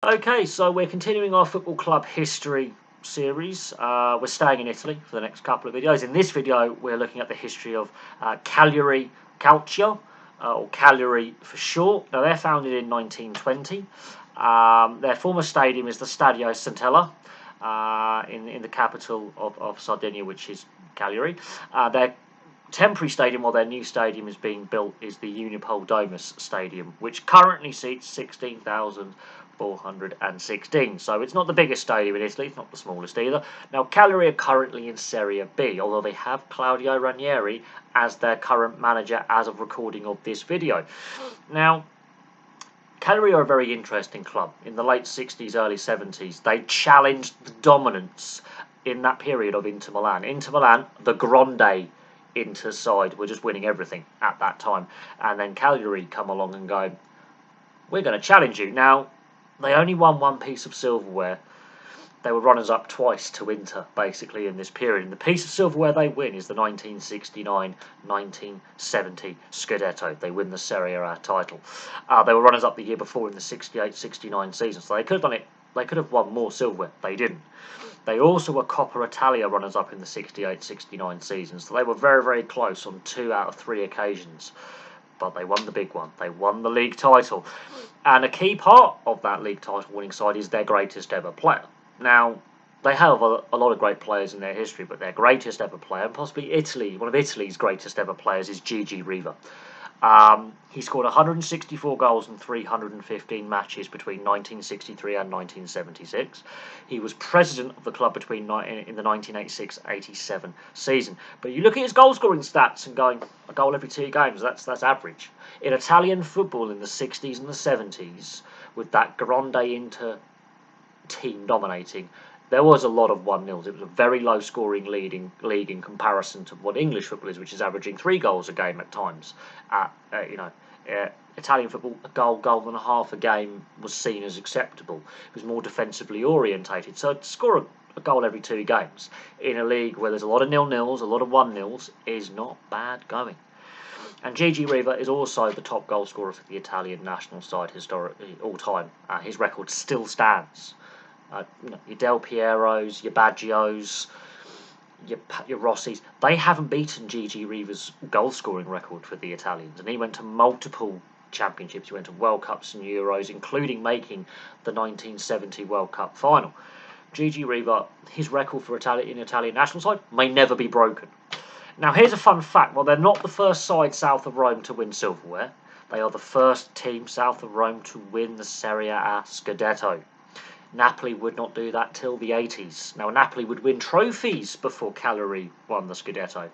Okay, so we're continuing our football club history series. We're staying in Italy for the next couple of videos. In this video, we're looking at the history of Cagliari Calcio, or Cagliari for short. Now, they're founded in 1920. Their former stadium is the Stadio Sant'Ella in the capital of Sardinia, which is Cagliari. Their temporary stadium, while their new stadium is being built, is the Unipol Domus Stadium, which currently seats 16,416. So it's not the biggest stadium in Italy, it's not the smallest either. Now, Cagliari are currently in Serie B, although they have Claudio Ranieri as their current manager as of recording of this video. Now, Cagliari are a very interesting club. In the late 60s, early 70s, they challenged the dominance in that period of Inter Milan. Inter Milan, the Grande Inter side, were just winning everything at that time. And then Cagliari come along and go, we're going to challenge you. Now, they only won one piece of silverware. They were runners-up twice to Inter, basically, in this period. And the piece of silverware they win is the 1969-1970 Scudetto. They win the Serie A title. They were runners-up the year before in the 68-69 season, so they could have done it. They could have won more silverware. They didn't. They also were Coppa Italia runners-up in the 68-69 season, so they were very, very close on 2 out of 3 occasions. But they won the big one. They won the league title. And a key part of that league title winning side is their greatest ever player. Now, they have a lot of great players in their history, but their greatest ever player, and possibly one of Italy's greatest ever players, is Gigi Riva. He scored 164 goals in 315 matches between 1963 and 1976. He was president of the club in the 1986-87 season. But you look at his goal-scoring stats and going, a goal every 2 games, that's average. In Italian football in the 60s and the 70s, with that Grande Inter team dominating, there was a lot of 1-0s. It was a very low-scoring league in comparison to what English football is, which is averaging 3 goals a game at times. Italian football, a goal and a half a game was seen as acceptable. It was more defensively orientated. So to score a goal every 2 games in a league where there's a lot of 0-0s, a lot of 1-0s, is not bad going. And Gigi Riva is also the top goal scorer for the Italian national side historically, all time. His record still stands. Your Del Pieros, your Baggios, your Rossis, they haven't beaten Gigi Riva's goal-scoring record for the Italians. And he went to multiple championships. He went to World Cups and Euros, including making the 1970 World Cup final. Gigi Riva, his record for Italian national side may never be broken. Now, here's a fun fact. Well, they're not the first side south of Rome to win silverware. They are the first team south of Rome to win the Serie A Scudetto. Napoli would not do that till the 80s. Now, Napoli would win trophies before Cagliari won the Scudetto,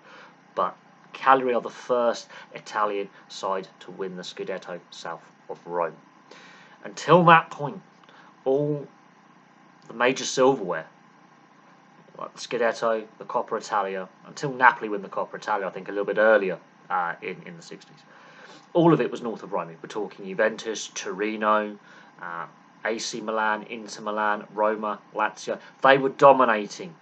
but Cagliari are the first Italian side to win the Scudetto south of Rome. Until that point, all the major silverware, like the Scudetto, the Coppa Italia, until Napoli win the Coppa Italia, I think a little bit earlier in the 60s, all of it was north of Rome. We're talking Juventus, Torino, AC Milan, Inter Milan, Roma, Lazio. They were dominating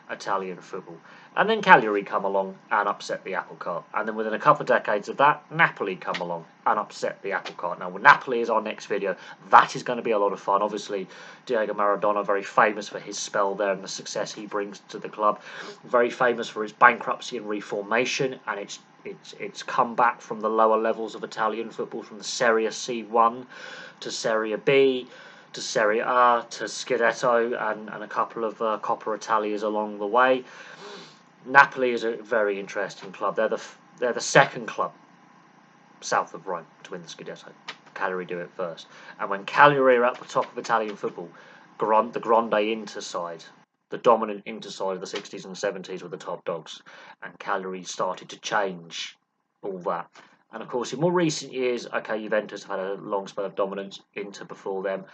Italian football. And then Cagliari come along and upset the apple cart. And then within a couple of decades of that, Napoli come along and upset the apple cart. Now, Napoli is our next video. That is going to be a lot of fun. Obviously, Diego Maradona, very famous for his spell there and the success he brings to the club. Very famous for his bankruptcy and reformation, and it's come back from the lower levels of Italian football, from the Serie C1 to Serie B, to Serie A, to Scudetto, and a couple of Coppa Italias along the way. Napoli is a very interesting club. They're the second club south of Rome to win the Scudetto. Cagliari do it first. And when Cagliari are at the top of Italian football, the Grande Inter side, the dominant Inter side of the 60s and 70s, were the top dogs. And Cagliari started to change all that. And of course, in more recent years, Juventus have had a long spell of dominance, Inter before them.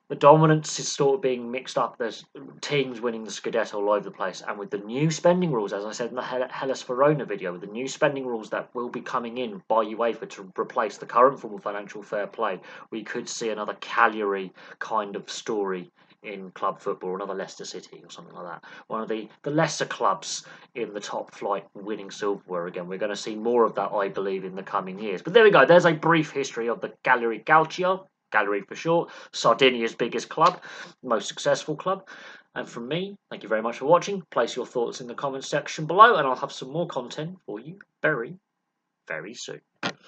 The dominance is sort of being mixed up. There's teams winning the Scudetto all over the place. And with the new spending rules, as I said in the Hellas Verona video, with the new spending rules that will be coming in by UEFA to replace the current form of financial fair play, we could see another Cagliari kind of story in club football, another Leicester City or something like that. One of the lesser clubs in the top flight winning silverware again. We're going to see more of that, I believe, in the coming years. But there we go. There's a brief history of the Cagliari Calcio. Cagliari for short, Sardinia's biggest club, most successful club. And from me, thank you very much for watching. Place your thoughts in the comments section below, and I'll have some more content for you very, very soon.